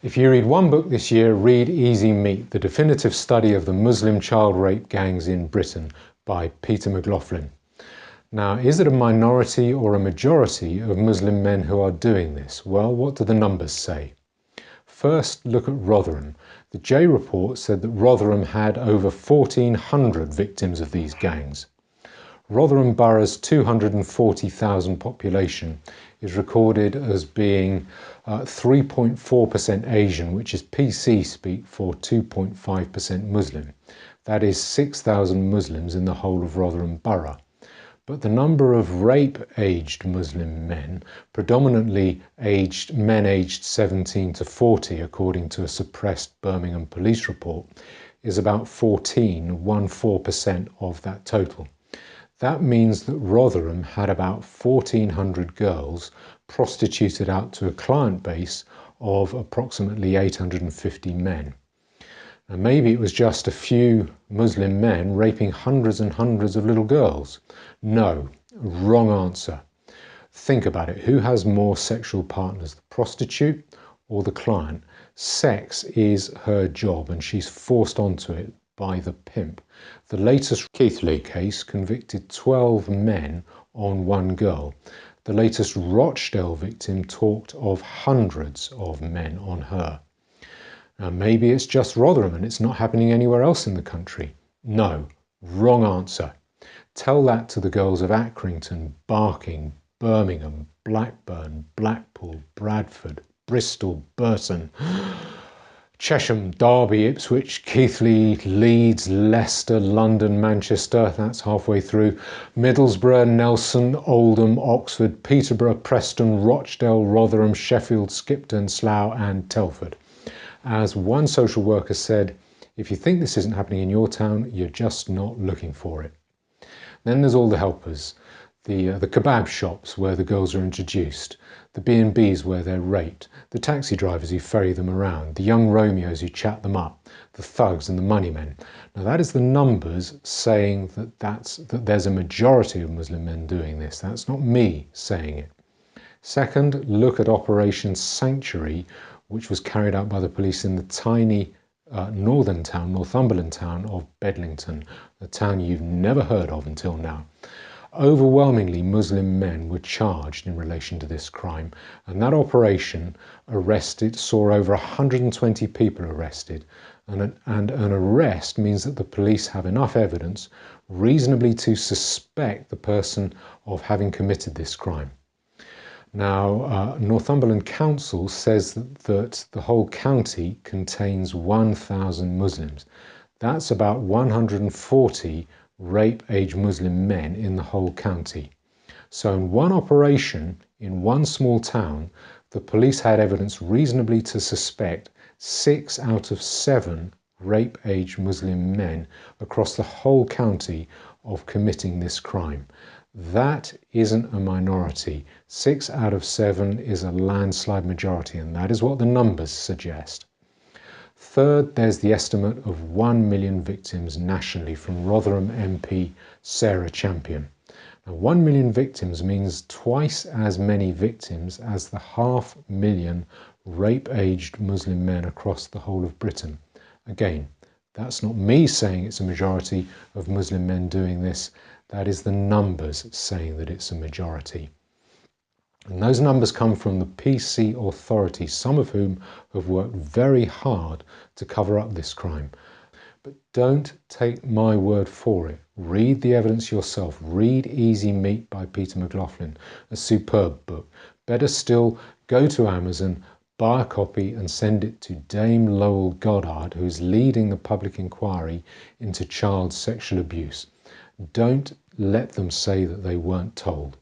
If you read one book this year, read Easy Meat, the definitive study of the Muslim child rape gangs in Britain by Peter McLaughlin. Now, is it a minority or a majority of Muslim men who are doing this? Well, what do the numbers say? First, look at Rotherham. The J report said that Rotherham had over 1,400 victims of these gangs. Rotherham Borough's 240,000 population is recorded as being 3.4% Asian, which is PC speak for 2.5% Muslim. That is 6,000 Muslims in the whole of Rotherham Borough. But the number of rape-aged Muslim men, predominantly men aged 17 to 40, according to a suppressed Birmingham police report, is about 14% of that total. That means that Rotherham had about 1,400 girls prostituted out to a client base of approximately 850 men. Now, maybe it was just a few Muslim men raping hundreds and hundreds of little girls. No, wrong answer. Think about it. Who has more sexual partners, the prostitute or the client? Sex is her job and she's forced onto it by the pimp. The latest Keighley case convicted 12 men on one girl. The latest Rochdale victim talked of hundreds of men on her. Now, maybe it's just Rotherham and it's not happening anywhere else in the country. No, wrong answer. Tell that to the girls of Accrington, Barking, Birmingham, Blackburn, Blackpool, Bradford, Bristol, Burton, Chesham, Derby, Ipswich, Keighley, Leeds, Leicester, London, Manchester, that's halfway through, Middlesbrough, Nelson, Oldham, Oxford, Peterborough, Preston, Rochdale, Rotherham, Sheffield, Skipton, Slough and Telford. As one social worker said, if you think this isn't happening in your town, you're just not looking for it. Then there's all the helpers, the kebab shops where the girls are introduced, the B&Bs where they're raped, the taxi drivers who ferry them around, the young Romeos who chat them up, the thugs and the money men. Now that is the numbers saying that there's a majority of Muslim men doing this. That's not me saying it. Second, look at Operation Sanctuary, which was carried out by the police in the tiny northern town, Northumberland town of Bedlington, a town you've never heard of until now. Overwhelmingly Muslim men were charged in relation to this crime, and that operation saw over 120 people arrested, and an arrest means that the police have enough evidence reasonably to suspect the person of having committed this crime. Now, Northumberland Council says that the whole county contains 1,000 Muslims. That's about 140 rape-age Muslim men in the whole county. So in one operation, in one small town, the police had evidence reasonably to suspect 6 out of 7 rape-age Muslim men across the whole county of committing this crime. That isn't a minority. 6 out of 7 is a landslide majority, and that is what the numbers suggest. Third, there's the estimate of 1 million victims nationally from Rotherham MP Sarah Champion. Now, 1 million victims means twice as many victims as the 500,000 rape-aged Muslim men across the whole of Britain. Again, that's not me saying it's a majority of Muslim men doing this. That is the numbers saying that it's a majority. And those numbers come from the PC authorities, some of whom have worked very hard to cover up this crime. But don't take my word for it. Read the evidence yourself. Read Easy Meat by Peter McLaughlin, a superb book. Better still, go to Amazon, buy a copy and send it to Dame Lowell Goddard, who is leading the public inquiry into child sexual abuse. Don't let them say that they weren't told.